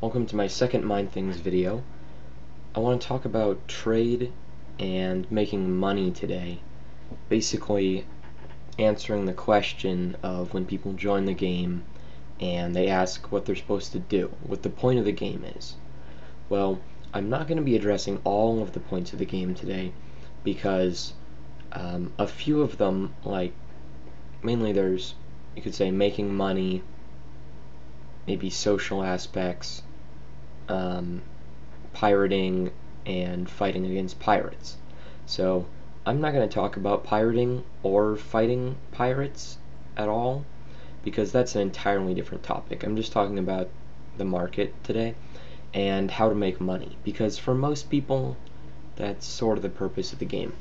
Welcome to my second Mind Things video. I want to talk about trade and making money today. Basically answering the question of when people join the game and they ask what they're supposed to do, what the point of the game is. Well, I'm not going to be addressing all of the points of the game today because a few of them, like mainly there's, you could say, making money, maybe social aspects, pirating, and fighting against pirates. So I'm not going to talk about pirating or fighting pirates at all because that's an entirely different topic. I'm just talking about the market today and how to make money, because for most people that's sort of the purpose of the game.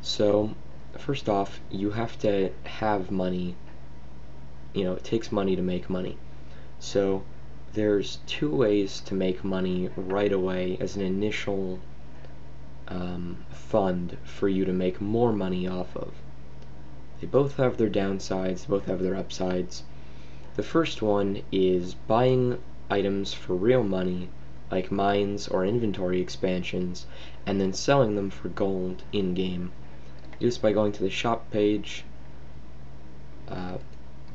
So first off, you have to have money. It takes money to make money. So there's two ways to make money right away as an initial fund for you to make more money off of. They both have their downsides, both have their upsides. The first one is buying items for real money, like mines or inventory expansions, and then selling them for gold in-game. Just by going to the shop page,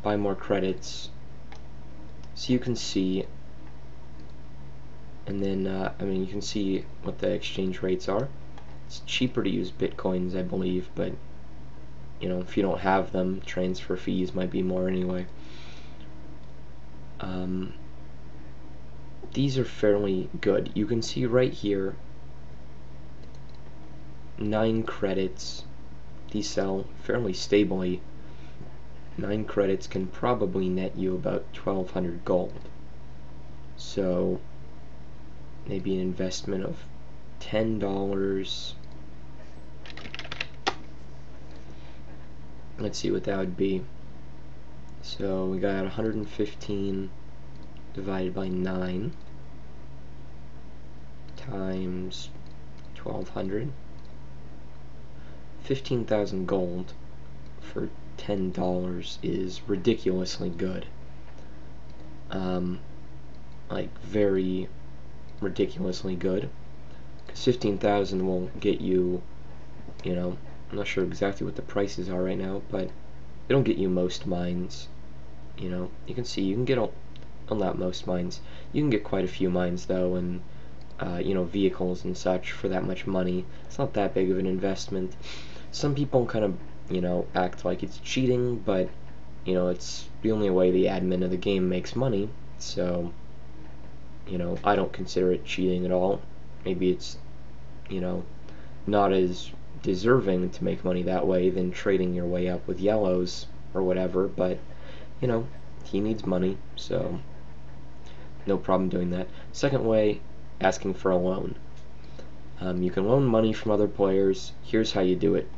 buy more credits, so you can see, and then you can see what the exchange rates are. It's cheaper to use bitcoins, I believe, but if you don't have them, transfer fees might be more anyway. These are fairly good. You can see right here, 9 credits. These sell fairly stably. 9 credits can probably net you about 1,200 gold. So maybe an investment of $10. Let's see what that would be. So we got 115 divided by 9 times 1,200. 15,000 gold for $10 is ridiculously good. Like very ridiculously good. Because 15,000 will get you, I'm not sure exactly what the prices are right now, but it'll get you most mines. You can see you can get not most mines. You can get quite a few mines though, and vehicles and such for that much money. It's not that big of an investment. Some people kind of act like it's cheating, but it's the only way the admin of the game makes money. So I don't consider it cheating at all. Maybe it's not as deserving to make money that way than trading your way up with yellows or whatever, but he needs money, so no problem doing that. Second way, asking for a loan. You can loan money from other players. Here's how you do it,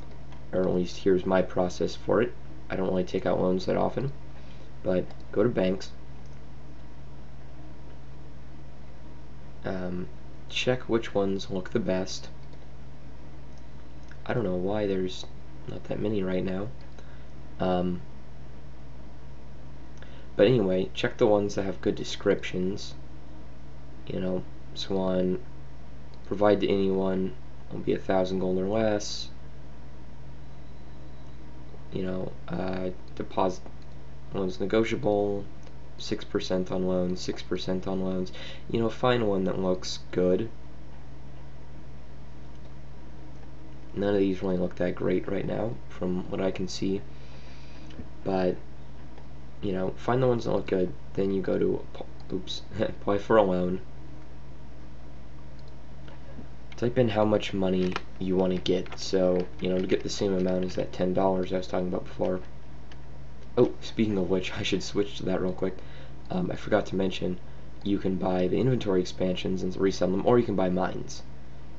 or at least here's my process for it. I don't really take out loans that often, but go to banks, check which ones look the best. I don't know why there's not that many right now. But anyway, check the ones that have good descriptions. Swan, provide to anyone, will be 1,000 gold or less. Deposit loans negotiable, 6% on loans, 6% on loans. Find one that looks good. None of these really look that great right now, from what I can see. But find the ones that look good. Then you go to apply for a loan. Type in how much money you want to get. So to get the same amount as that $10 I was talking about before. Oh, speaking of which, I should switch to that real quick. I forgot to mention, you can buy the inventory expansions and resell them, or you can buy mines.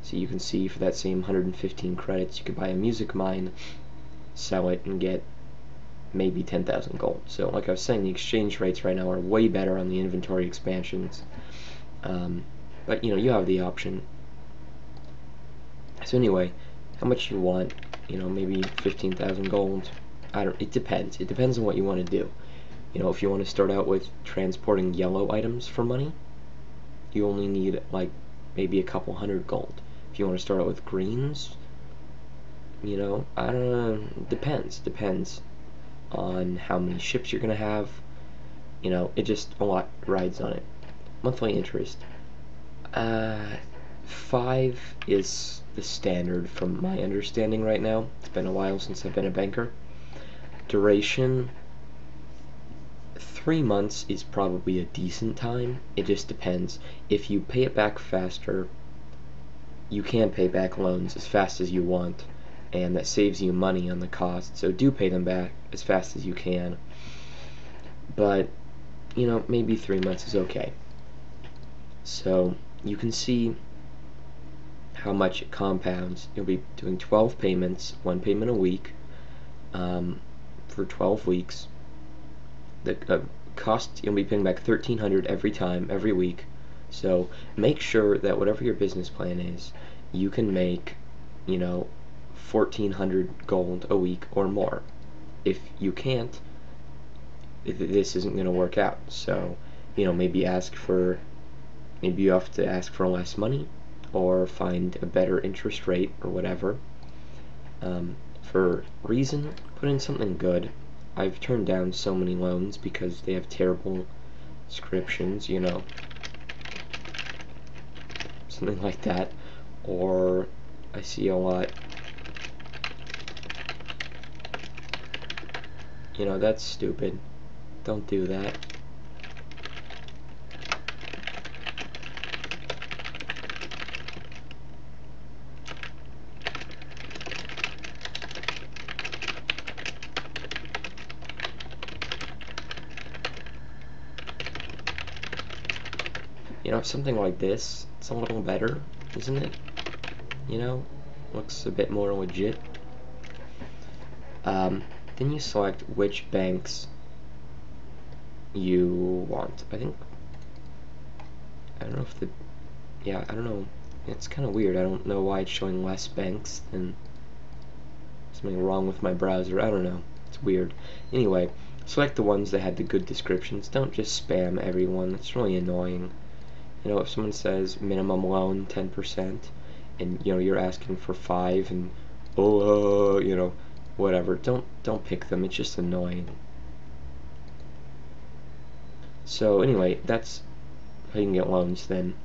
So you can see for that same 115 credits, you could buy a music mine, sell it, and get maybe 10,000 gold. So like I was saying, the exchange rates right now are way better on the inventory expansions. But you have the option. So anyway, how much you want, maybe 15,000 gold. It depends. It depends on what you want to do. If you want to start out with transporting yellow items for money, you only need like maybe a couple hundred gold. If you want to start out with greens, you know, I don't know, depends on how many ships you're gonna have. You know, it just a lot rides on it. Monthly interest, 5 is the standard from my understanding right now. It's been a while since I've been a banker. Duration, 3 months is probably a decent time. It just depends. If you pay it back faster, you can pay back loans as fast as you want, and that saves you money on the cost, so do pay them back as fast as you can. But, you know, maybe 3 months is okay. So, you can see how much it compounds. You'll be doing 12 payments, 1 payment a week, for 12 weeks. The cost, you'll be paying back 1,300 every time, every week. So make sure that whatever your business plan is, you can make, you know, 1,400 gold a week or more. If you can't, this isn't going to work out. So, you know, maybe you have to ask for less money, or find a better interest rate or whatever. For reason, put in something good. I've turned down so many loans because they have terrible descriptions, you know, something like that. Or I see a lot, you know, that's stupid, don't do that. You know, something like this, it's a little better, isn't it? You know, looks a bit more legit. Then you select which banks you want. I don't know if I don't know. It's kind of weird. I don't know why it's showing less banks than something wrong with my browser. I don't know. It's weird. Anyway, select the ones that had the good descriptions. Don't just spam everyone. It's really annoying. You know, if someone says minimum loan 10%, and you know you're asking for 5, and you know, whatever, don't pick them. It's just annoying. So anyway, that's how you can get loans. Then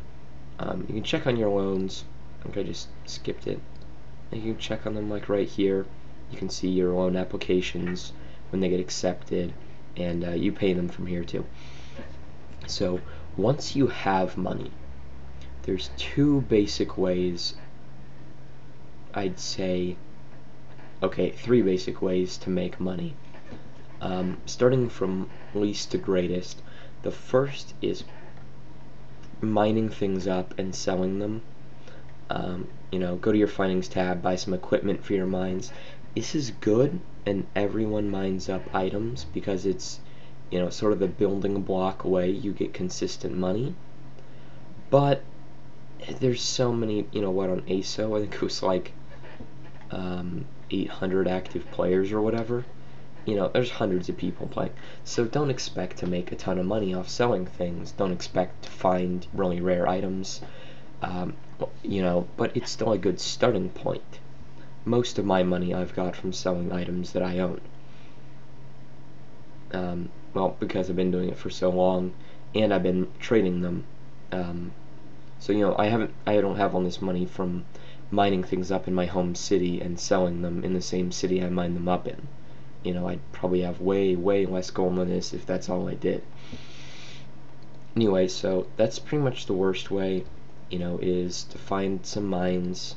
you can check on your loans. I think I just skipped it. And you can check on them like right here. You can see your loan applications when they get accepted, and you pay them from here too. So once you have money, there's 2 basic ways, I'd say, okay, 3 basic ways to make money. Starting from least to greatest, the first is mining things up and selling them. You know, go to your findings tab, buy some equipment for your mines. This is good, and everyone mines up items because it's, you know, sort of the building block way you get consistent money. But there's so many, you know what, on ASO, I think it was like 800 active players or whatever. You know, there's hundreds of people playing. So don't expect to make a ton of money off selling things. Don't expect to find really rare items. You know, but it's still a good starting point. Most of my money I've got from selling items that I own. Well, because I've been doing it for so long, and I've been trading them. So you know, I don't have all this money from mining things up in my home city and selling them in the same city I mine them up in. You know, I'd probably have way less gold than this if that's all I did. Anyway, so that's pretty much the worst way, you know, is to find some mines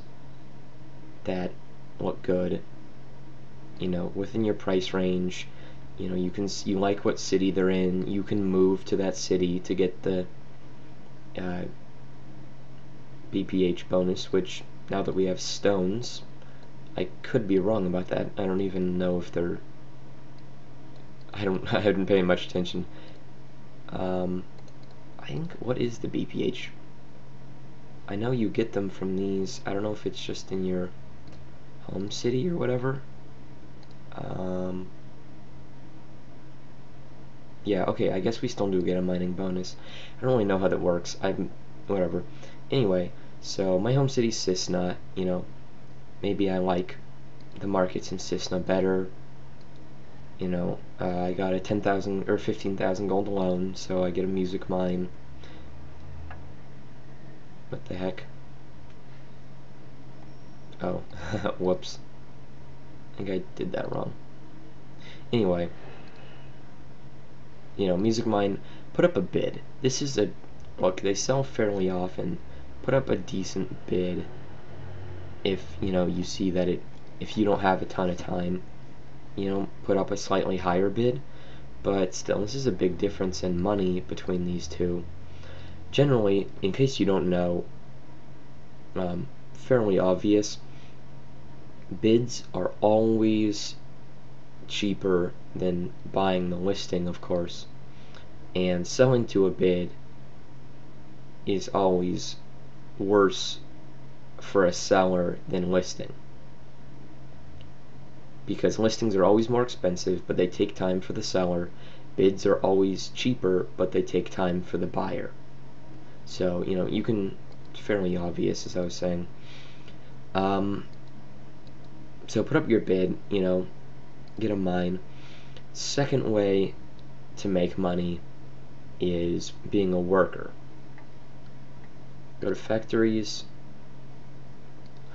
that look good, you know, within your price range. You know, you like what city they're in, you can move to that city to get the BPH bonus, which now that we have stones, I could be wrong about that. I don't even know if they're, I haven't paid much attention. I think, what is the BPH? I know you get them from these. I don't know if it's just in your home city or whatever. Yeah, okay, I guess we still do get a mining bonus. I don't really know how that works. whatever. Anyway, so my home city's Cisna. You know, maybe I like the markets in Cisna better. You know, I got a 10,000 or 15,000 gold loan, so I get a music mine. What the heck? Oh, whoops. I think I did that wrong. Anyway, you know, music mine, put up a bid. This is a, look, they sell fairly often. Put up a decent bid if, you know, you see that if you don't have a ton of time, you know, put up a slightly higher bid. But still, this is a big difference in money between these two. Generally, in case you don't know, fairly obvious, bids are always cheaper than buying the listing, of course, and selling to a bid is always worse for a seller than listing, because listings are always more expensive, but they take time for the seller. Bids are always cheaper, but they take time for the buyer. So, you know, you can, it's fairly obvious, as I was saying. So put up your bid, you know, get a mine. Second way to make money is being a worker. Go to factories,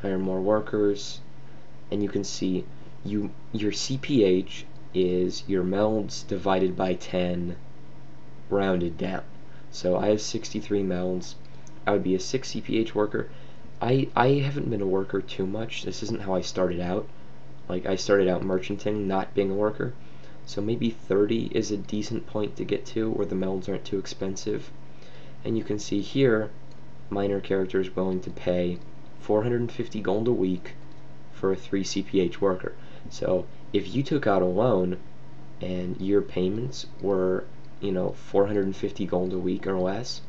hire more workers, and you can see your CPH is your melds divided by 10 rounded down. So I have 63 melds. I would be a 6 CPH worker. I haven't been a worker too much. This isn't how I started out. Like, I started out merchanting, not being a worker. So maybe 30 is a decent point to get to, where the melds aren't too expensive. And you can see here, minor character is willing to pay 450 gold a week for a 3 CPH worker. So if you took out a loan and your payments were, you know, 450 gold a week or less,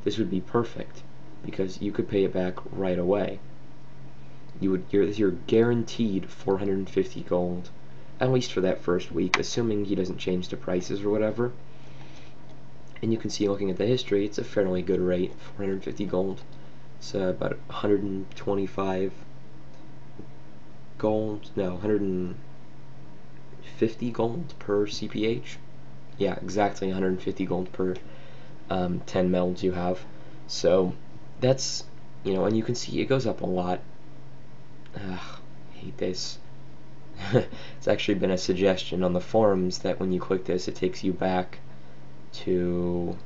this would be perfect, because you could pay it back right away. You're guaranteed 450 gold, at least for that first week, assuming he doesn't change the prices or whatever. And you can see, looking at the history, it's a fairly good rate, 450 gold. It's about 125 gold, no, 150 gold per CPH. Yeah, exactly 150 gold per 10 melds you have. So that's, you know, and you can see it goes up a lot. I hate this. It's actually been a suggestion on the forums that when you click this, it takes you back to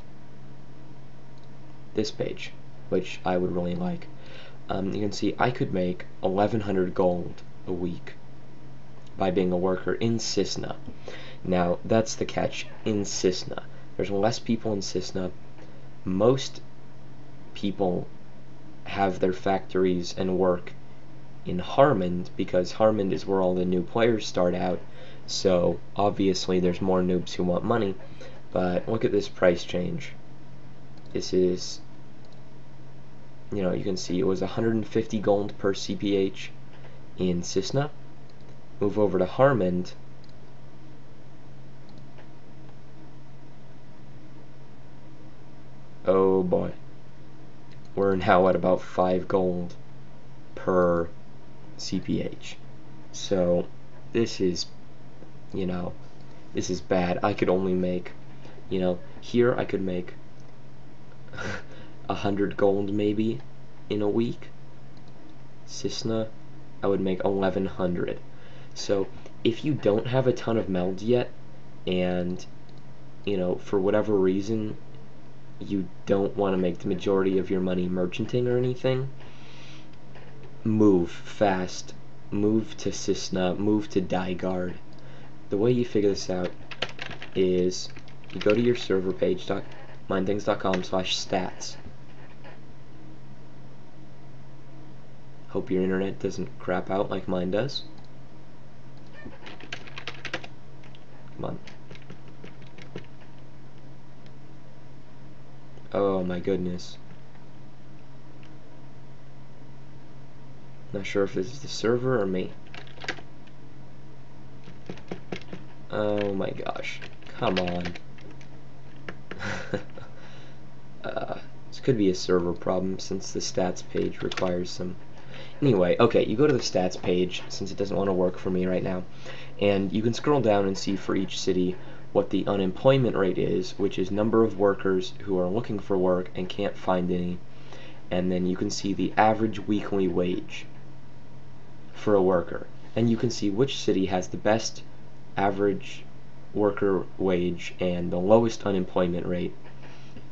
this page, which I would really like. You can see I could make 1100 gold a week by being a worker in Cisna. Now, that's the catch. In Cisna, there's less people in Cisna. Most people have their factories and work in Harmond, because Harmond is where all the new players start out. So obviously there's more noobs who want money. But look at this price change. This is, you know, you can see it was 150 gold per CPH in Cisna. Move over to Harmond. Oh boy. We're now at about 5 gold per CPH. So this is, you know, this is bad. I could only make, you know, here I could make 100 gold maybe in a week. Cisna, I would make 1100. So if you don't have a ton of melds yet, and, you know, for whatever reason you don't want to make the majority of your money merchanting or anything, move fast. Move to Cisna, move to Dygard. The way you figure this out is you go to your server page, minethings.com/stats. Hope your internet doesn't crap out like mine does. Come on. Oh my goodness. Not sure if this is the server or me. Oh my gosh. Come on. This could be a server problem since the stats page requires some. Anyway, okay, you go to the stats page since it doesn't want to work for me right now, and you can scroll down and see for each city what the unemployment rate is, which is number of workers who are looking for work and can't find any, and then you can see the average weekly wage for a worker, and you can see which city has the best average worker wage and the lowest unemployment rate,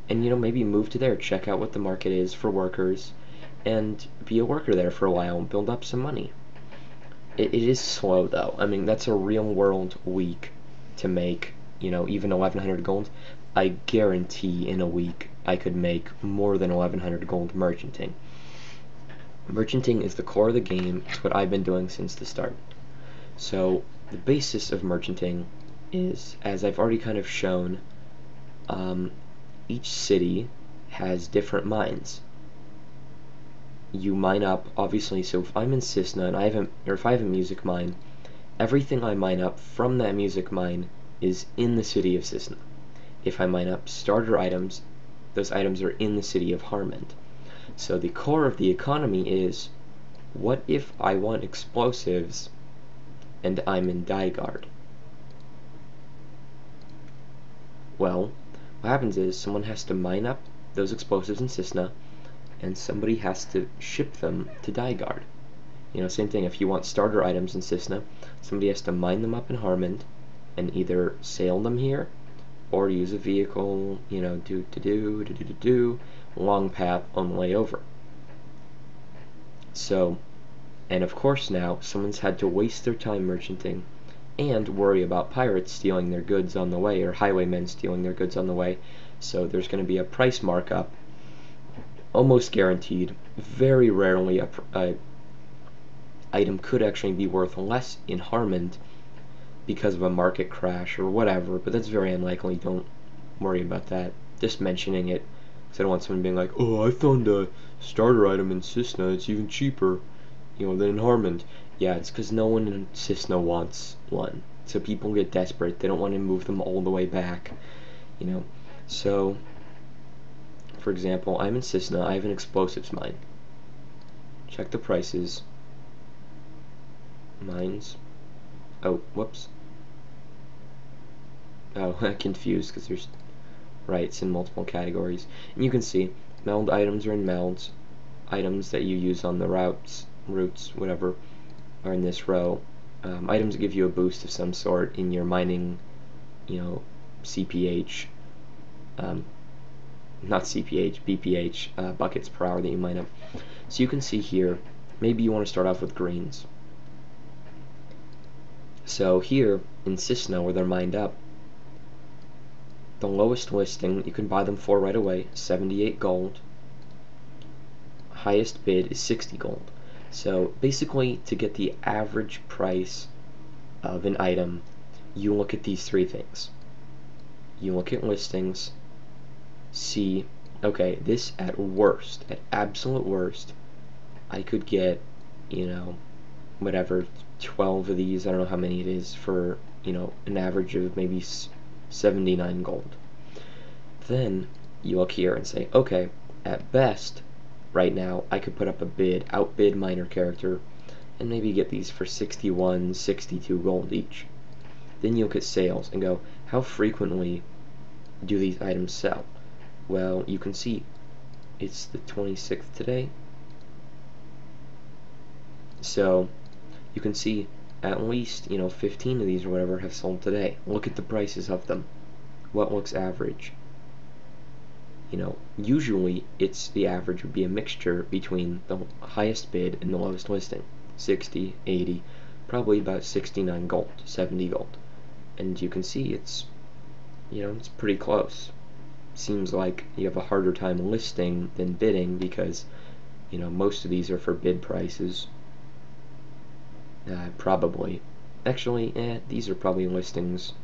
and maybe move to there, check out what the market is for workers, and be a worker there for a while and build up some money. It is slow though. I mean, that's a real world week to make, even 1100 gold. I guarantee in a week I could make more than 1100 gold merchanting. Merchanting is the core of the game. It's what I've been doing since the start. So the basis of merchanting is, as I've already kind of shown, each city has different mines. You mine up, obviously, so if I'm in Cisna and if I have a music mine, everything I mine up from that music mine is in the city of Cisna. If I mine up starter items, those items are in the city of Harmond. So the core of the economy is, what if I want explosives and I'm in Dygard? Well, what happens is someone has to mine up those explosives in Cisna, and somebody has to ship them to Dygard. Same thing, if you want starter items in Cisna, somebody has to mine them up in Harmond and either sail them here or use a vehicle, long path on the way over. So, and of course now, someone's had to waste their time merchanting and worry about pirates stealing their goods on the way, or highwaymen stealing their goods on the way, so there's going to be a price markup, almost guaranteed. Very rarely a item could actually be worth less in Harmond because of a market crash or whatever, but that's very unlikely. Don't worry about that. Just mentioning it, because I don't want someone being like, oh, I found a starter item in Cisna, it's even cheaper, than in Harmond. Yeah, it's because no one in Cisna wants one. So people get desperate, they don't want to move them all the way back, So, for example, I'm in Cisna, I have an explosives mine. Check the prices. Mines. Oh, whoops. Oh, I'm confused because there's it's in multiple categories. And you can see meld items are in melds. Items that you use on the routes, whatever, are in this row. Items that give you a boost of some sort in your mining, CPH, not CPH, BPH, buckets per hour that you mine up. So you can see here, maybe you want to start off with greens. So here in Cisna, where they're mined up, the lowest listing you can buy them for right away, 78 gold. Highest bid is 60 gold. So basically, to get the average price of an item, you look at these three things. You look at listings, see, okay, this at worst, at absolute worst, I could get, whatever, 12 of these, I don't know how many it is, for, an average of maybe 79 gold. Then you look here and say, okay, at best, right now, I could put up a bid, outbid minor character, and maybe get these for 61, 62 gold each. Then you look at sales and go, how frequently do these items sell? Well, you can see it's the 26th today. So you can see at least, 15 of these or whatever have sold today. Look at the prices of them. What looks average? Usually it's the average would be a mixture between the highest bid and the lowest listing. 60, 80, probably about 69 gold, 70 gold. And you can see it's, it's pretty close. Seems like you have a harder time listing than bidding because, most of these are for bid prices. Probably. Actually, these are probably listings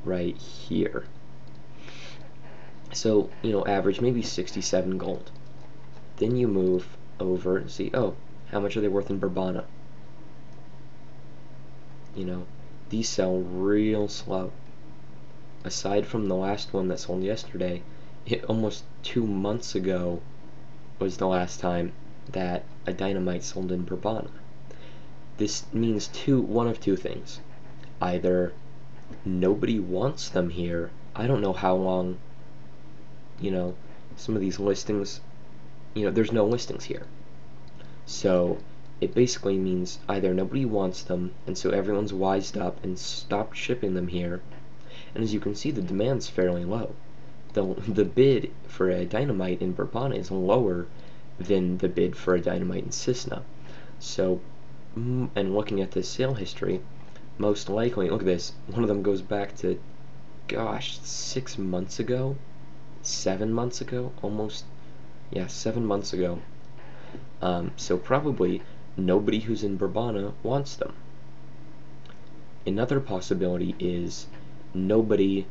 right here. So, average maybe 67 gold. Then you move over and see, oh, how much are they worth in Bourbana? These sell real slow. Aside from the last one that sold yesterday, almost 2 months ago was the last time that a dynamite sold in Bourbon. This means one of two things. Either nobody wants them here. I don't know how long, some of these listings, there's no listings here. So it basically means either nobody wants them, and so everyone's wised up and stopped shipping them here. And as you can see, the demand's fairly low. The bid for a dynamite in Bourbon is lower than the bid for a dynamite in Cissna. So, and looking at this sale history, most likely, look at this, one of them goes back to, gosh, 6 months ago? 7 months ago? Almost, yeah, 7 months ago. So probably nobody who's in Bourbon wants them. Another possibility is nobody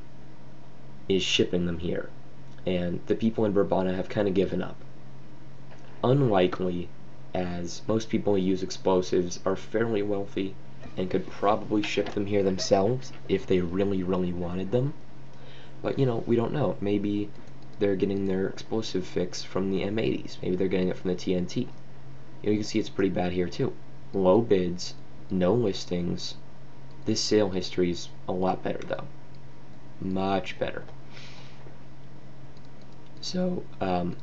is shipping them here, and the people in Bourbon have kind of given up. Unlikely, as most people who use explosives are fairly wealthy and could probably ship them here themselves if they really, really wanted them. But, we don't know. Maybe they're getting their explosive fix from the M80s. Maybe they're getting it from the TNT. You can see it's pretty bad here, too. Low bids, no listings. This sale history is a lot better, though. Much better. So,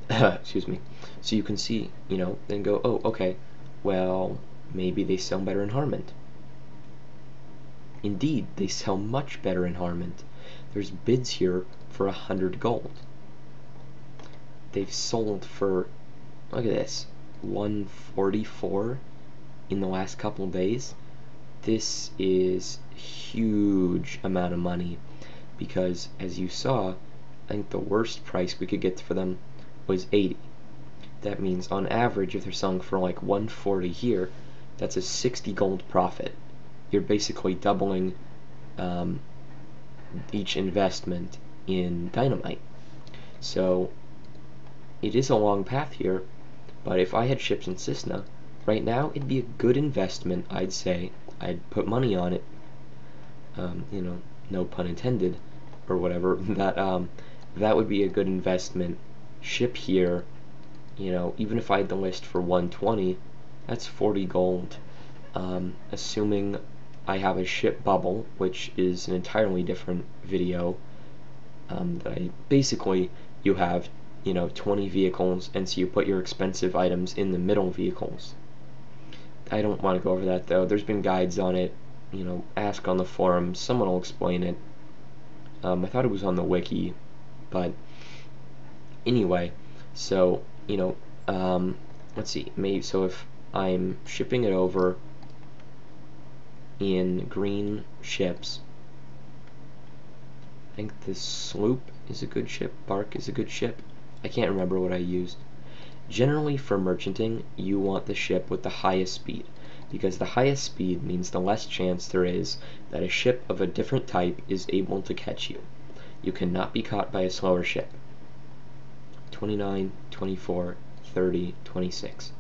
excuse me. So you can see, then go, oh, okay, well, maybe they sell better in Harmond. Indeed, they sell much better in Harmond. There's bids here for 100 gold. They've sold for, look at this, 144 in the last couple of days. This is a huge amount of money because, as you saw, I think the worst price we could get for them was 80. That means on average, if they're selling for like 140 here, that's a 60 gold profit. You're basically doubling each investment in dynamite. So it is a long path here, but if I had ships in Cissna, right now it'd be a good investment, I'd say. I'd put money on it, no pun intended, or whatever, that would be a good investment. Ship here, even if I had the list for 120, that's 40 gold. Assuming I have a ship bubble, which is an entirely different video, basically you have 20 vehicles, and so you put your expensive items in the middle vehicles. I don't want to go over that though. There's been guides on it. Ask on the forums. Someone will explain it. I thought it was on the wiki, but anyway. So let's see. Maybe so if I'm shipping it over in green ships. I think the sloop is a good ship. Bark is a good ship. I can't remember what I used. Generally, for merchanting, you want the ship with the highest speed, because the highest speed means the less chance there is that a ship of a different type is able to catch you. You cannot be caught by a slower ship. 29, 24, 30, 26.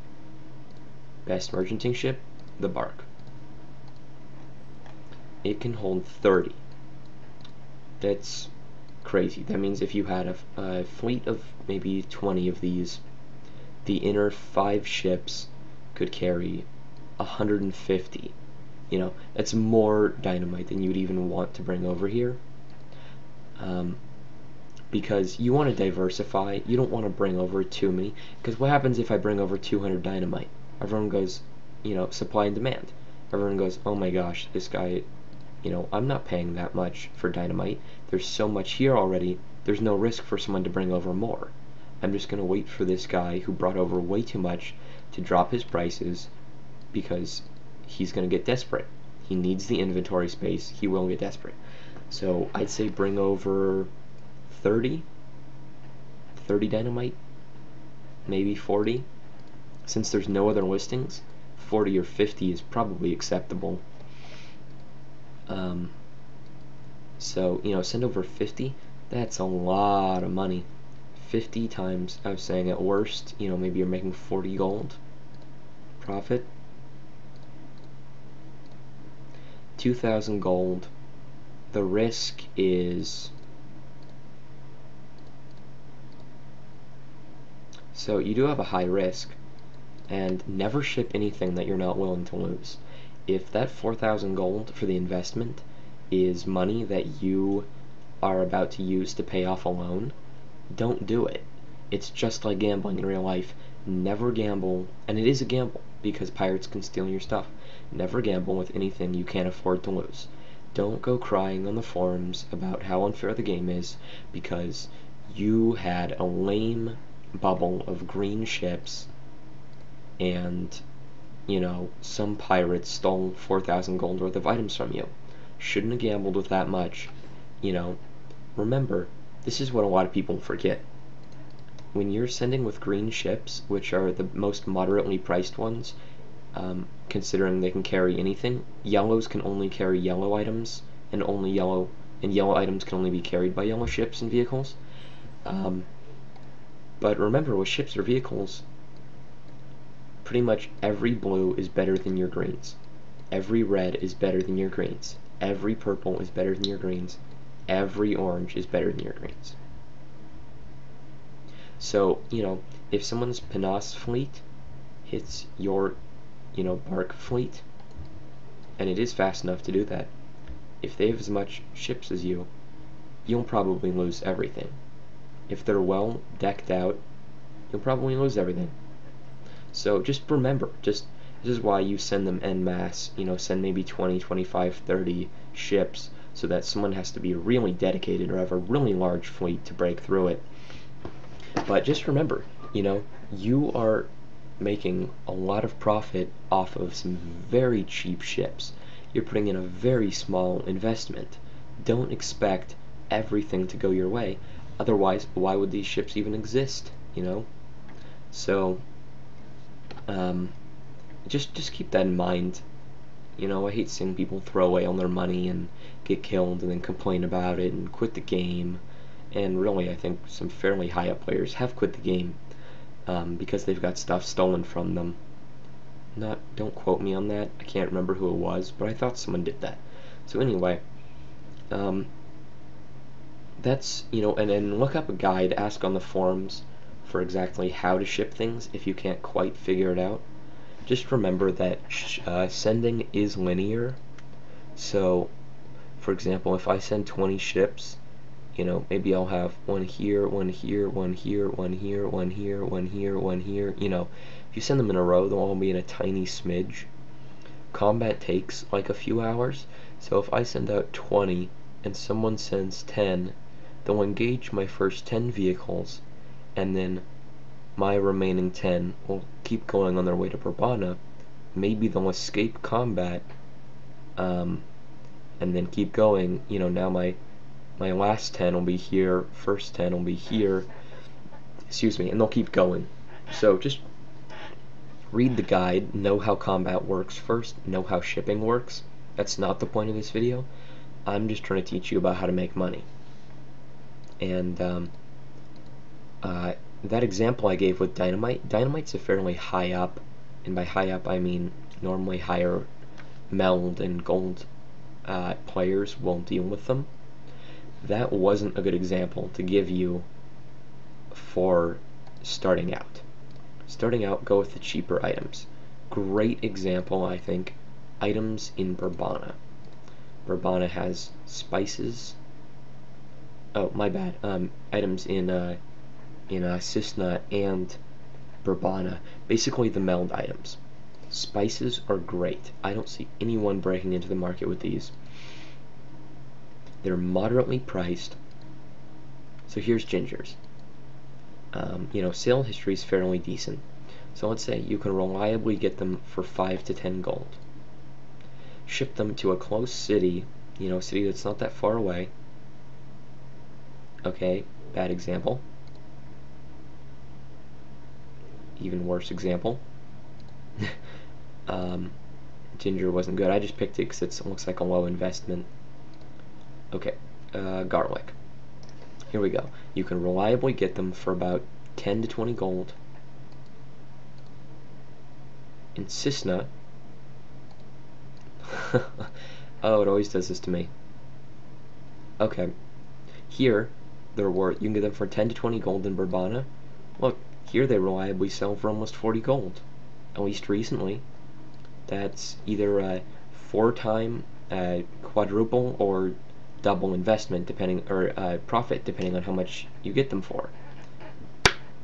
Best merchanting ship, the Bark. It can hold 30. That's crazy. That means if you had a fleet of maybe 20 of these, the inner 5 ships could carry 150. That's more dynamite than you would even want to bring over here. Because you want to diversify. You don't want to bring over too many. Because what happens if I bring over 200 dynamite? Everyone goes, supply and demand. Everyone goes, oh my gosh, this guy, I'm not paying that much for dynamite. There's so much here already. There's no risk for someone to bring over more. I'm just going to wait for this guy who brought over way too much to drop his prices because he's going to get desperate. He needs the inventory space. He will get desperate. So I'd say bring over 30 dynamite, maybe 40. Since there's no other listings, 40 or 50 is probably acceptable. So, send over 50. That's a lot of money. 50 times, I was saying at worst, maybe you're making 40 gold profit. 2,000 gold. The risk is So you do have a high risk, and never ship anything that you're not willing to lose. If that 4,000 gold for the investment is money that you are about to use to pay off a loan, don't do it. It's just like gambling in real life. Never gamble, and it is a gamble because pirates can steal your stuff. Never gamble with anything you can't afford to lose. Don't go crying on the forums about how unfair the game is because you had a lame bubble of green ships and, you know, some pirates stole 4,000 gold worth of items from you. Shouldn't have gambled with that much. You know, remember, this is what a lot of people forget. When you're sending with green ships, which are the most moderately priced ones, considering they can carry anything, yellows can only carry yellow items, and yellow items can only be carried by yellow ships and vehicles. But remember, with ships or vehicles, pretty much every blue is better than your greens. Every red is better than your greens. Every purple is better than your greens. Every orange is better than your greens. So, you know, if someone's Panas fleet hits your, you know, bark fleet, and it is fast enough to do that, if they have as much ships as you, you'll probably lose everything. If they're well decked out, you'll probably lose everything. So just remember, this is why you send them en masse, you know, send maybe 20, 25, 30 ships, so that someone has to be really dedicated or have a really large fleet to break through it. But just remember, you know, you are making a lot of profit off of some very cheap ships. You're putting in a very small investment. Don't expect everything to go your way. Otherwise, why would these ships even exist, you know? So, just keep that in mind. You know, I hate seeing people throw away all their money and get killed and then complain about it and quit the game. And really, I think some fairly high up players have quit the game because they've got stuff stolen from them. Don't quote me on that. I can't remember who it was, but I thought someone did that. So anyway, that's, you know, and then look up a guide, ask on the forums for exactly how to ship things if you can't quite figure it out. Just remember that sending is linear. So, for example, if I send 20 ships, you know, maybe I'll have one here, one here, one here, one here, one here, one here, one here. You know, if you send them in a row, they'll all be in a tiny smidge. Combat takes like a few hours, so if I send out 20 and someone sends 10, they'll engage my first 10 vehicles, and then my remaining 10 will keep going on their way to Brabana. Maybe they'll escape combat, and then keep going. You know, now my last 10 will be here, first 10 will be here, excuse me, and they'll keep going. So just read the guide, know how combat works first, know how shipping works. That's not the point of this video. I'm just trying to teach you about how to make money. And that example I gave with Dynamite's a fairly high up, and by high up I mean normally higher meld and gold players will deal with them. That wasn't a good example to give you for starting out. Starting out, go with the cheaper items. Great example, I think, items in Brabana. Brabana has spices. Oh, my bad. Items in Cisna and Brabana. Basically the meld items. Spices are great. I don't see anyone breaking into the market with these. They're moderately priced. So here's gingers. You know, sale history is fairly decent. So let's say you can reliably get them for 5 to 10 gold. Ship them to a close city, you know, a city that's not that far away. Okay, bad example. Even worse example. Ginger wasn't good. I just picked it because it looks like a low investment. Okay, garlic. Here we go. You can reliably get them for about 10 to 20 gold. In Cisna, oh, it always does this to me. Okay, here, you can get them for 10 to 20 gold in Brabana. Look, Here they reliably sell for almost 40 gold, at least recently. That's either a 4-time quadruple or double investment, depending, or profit, depending on how much you get them for.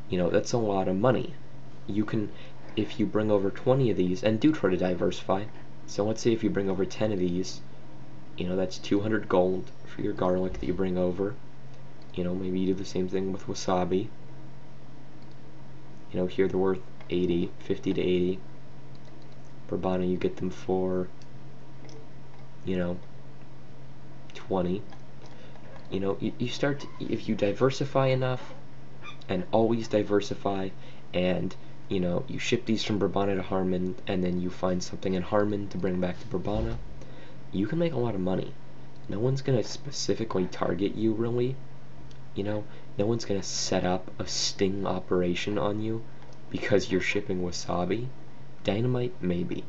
You know, that's a lot of money. You can, if you bring over 20 of these, and do try to diversify. So let's say if you bring over 10 of these, you know, that's 200 gold for your garlic that you bring over. You know, maybe you do the same thing with wasabi. You know, here they're worth 80, 50 to 80. Bourbon, you get them for, you know, 20. You know, you start to, if you diversify enough, and always diversify, and you know, you ship these from Bourbon to Harmon, and then you find something in Harmon to bring back to Bourbon, you can make a lot of money. No one's gonna specifically target you, really. You know, no one's gonna set up a sting operation on you because you're shipping wasabi. Dynamite, maybe.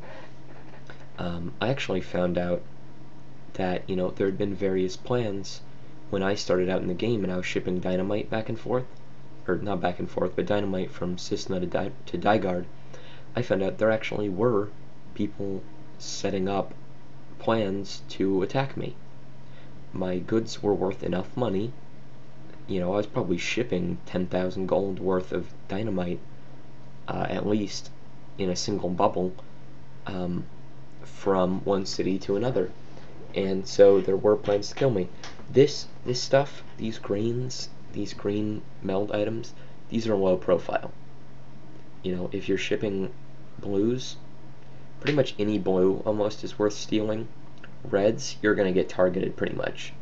I actually found out that, you know, there had been various plans when I started out in the game and I was shipping dynamite back and forth, or not back and forth, but dynamite from Cissna to Dygard. I found out there actually were people setting up plans to attack me. My goods were worth enough money. You know, I was probably shipping 10,000 gold worth of dynamite, at least, in a single bubble, from one city to another. And so there were plans to kill me. This stuff, these greens, these green meld items, these are low profile. You know, if you're shipping blues, pretty much any blue almost is worth stealing. Reds, you're gonna get targeted pretty much.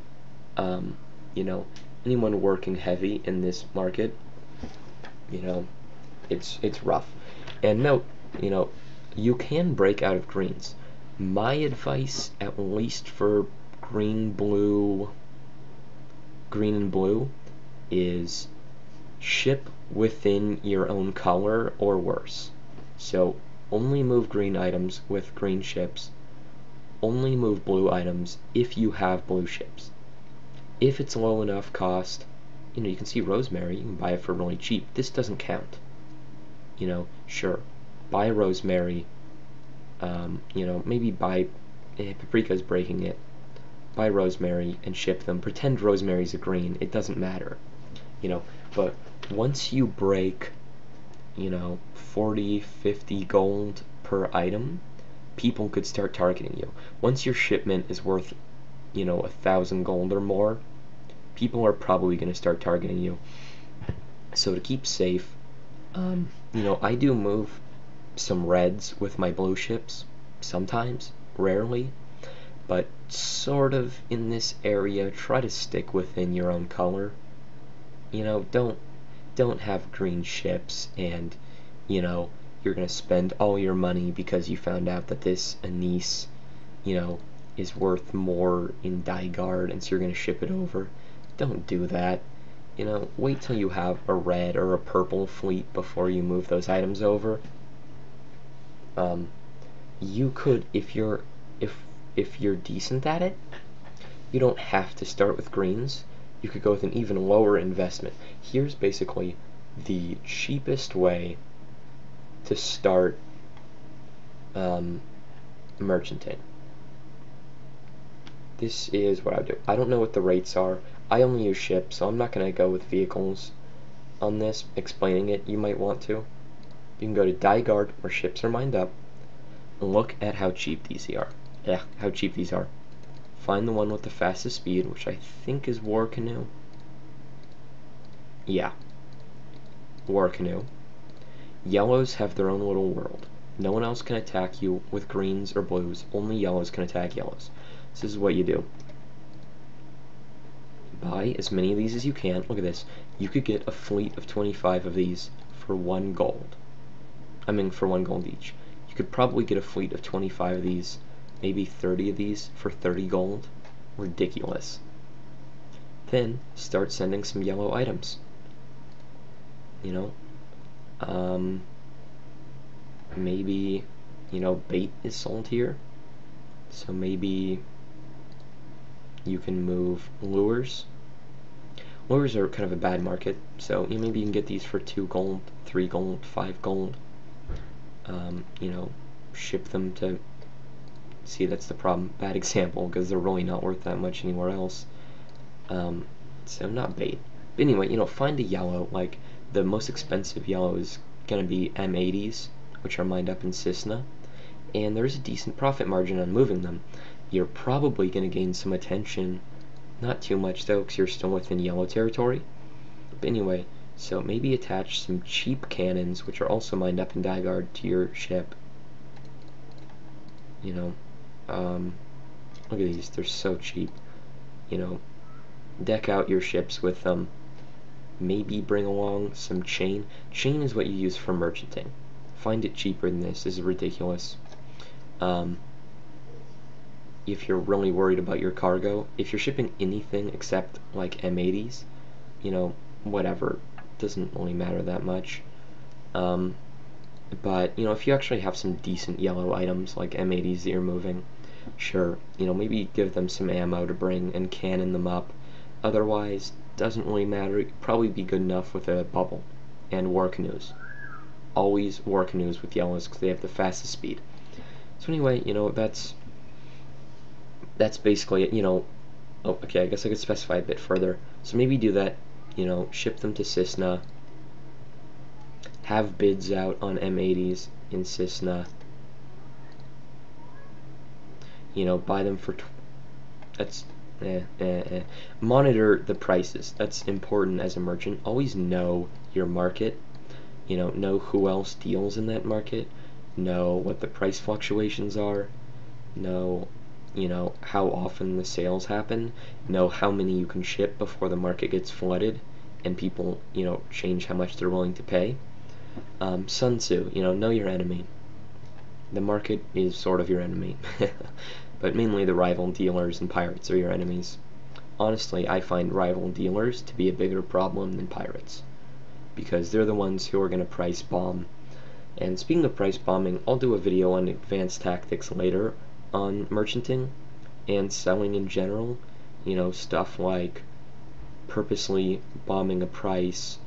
You know, anyone working heavy in this market, you know, it's rough. And note, you know, you can break out of greens. My advice, at least for green and blue, is ship within your own color or worse. So only move green items with green ships. Only move blue items if you have blue ships. If it's low enough cost, you know, you can see rosemary, you can buy it for really cheap. This doesn't count. You know, sure, buy rosemary, you know, maybe buy, paprika's breaking it, buy rosemary and ship them. Pretend rosemary's a green, it doesn't matter. You know, but once you break, you know, 40, 50 gold per item, people could start targeting you. Once your shipment is worth, you know, 1,000 gold or more, people are probably going to start targeting you. So to keep safe, you know, I do move some reds with my blue ships, sometimes, rarely, but sort of in this area, try to stick within your own color. You know, don't have green ships and, you know, you're gonna spend all your money because you found out that this anise, you know, is worth more in Dygard, and so you're gonna ship it over. Don't do that. You know, wait till you have a red or a purple fleet before you move those items over. You could, if you're decent at it, you don't have to start with greens. You could go with an even lower investment. Here's basically the cheapest way to start merchanting. This is what I would do. I don't know what the rates are. I only use ships, so I'm not going to go with vehicles on this, explaining it. You might want to. You can go to Dygard, where ships are mined up, and look at how cheap these are. Yeah, how cheap these are. Find the one with the fastest speed, which I think is War Canoe. Yeah. War Canoe. Yellows have their own little world. No one else can attack you with greens or blues. Only yellows can attack yellows. So this is what you do. Buy as many of these as you can. Look at this. You could get a fleet of 25 of these for 1 gold. I mean, for 1 gold each. You could probably get a fleet of 25 of these, maybe 30 of these for 30 gold. Ridiculous. Then start sending some yellow items. You know, maybe, you know, bait is sold here, so maybe you can move lures. Ores are kind of a bad market, so maybe you can get these for 2 gold, 3 gold, 5 gold. You know, ship them to. See, that's the problem. Bad example, because they're really not worth that much anywhere else. So not bait. But anyway, you know, find a yellow. Like the most expensive yellow is gonna be M80s, which are mined up in Cisna, and there's a decent profit margin on moving them. You're probably gonna gain some attention, not too much though, because you're still within yellow territory. But anyway, so maybe attach some cheap cannons, which are also mined up in Dygard, to your ship. You know, look at these, they're so cheap. You know, deck out your ships with them. Maybe bring along some chain. Chain is what you use for merchanting. Find it cheaper than this. This is ridiculous. If you're really worried about your cargo, if you're shipping anything except like M80s, you know, whatever, doesn't really matter that much. But, you know, if you actually have some decent yellow items like M80s that you're moving, sure, you know, maybe give them some ammo to bring and cannon them up. Otherwise, doesn't really matter. It'd probably be good enough with a bubble and war canoes. Always war canoes with yellows because they have the fastest speed. So anyway, you know, that's basically it. You know, oh, okay, I guess I could specify a bit further. So maybe do that. You know, ship them to Cisna. Have bids out on M80s in Cisna. You know, buy them for. That's. Monitor the prices. That's important as a merchant. Always know your market. You know who else deals in that market. Know what the price fluctuations are. Know, you know, how often the sales happen. Know how many you can ship before the market gets flooded and people, you know, change how much they're willing to pay. Sun Tzu, you know your enemy. The market is sort of your enemy. But mainly the rival dealers and pirates are your enemies. Honestly, I find rival dealers to be a bigger problem than pirates, because they're the ones who are going to price bomb. And speaking of price bombing, I'll do a video on advanced tactics later on merchanting and selling in general. You know, stuff like purposely bombing a price,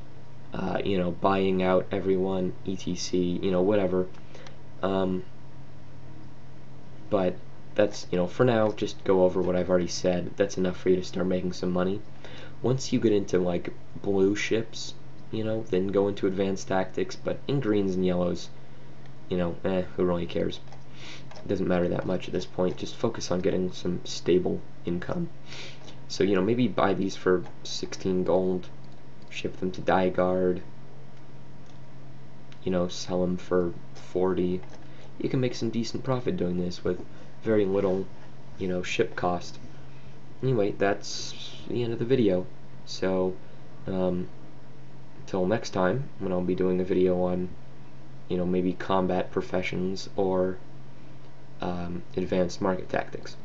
you know, buying out everyone, etc., you know, whatever. But that's, you know, for now, just go over what I've already said. That's enough for you to start making some money. Once you get into, like, blue ships, you know, then go into advanced tactics, but in greens and yellows, you know, who really cares? It doesn't matter that much at this point. Just focus on getting some stable income. So, you know, maybe buy these for 16 gold, ship them to Dygard, you know, sell them for 40. You can make some decent profit doing this with very little, you know, ship cost. Anyway, that's the end of the video. So, until next time, when I'll be doing a video on, you know, maybe combat professions or advanced market tactics.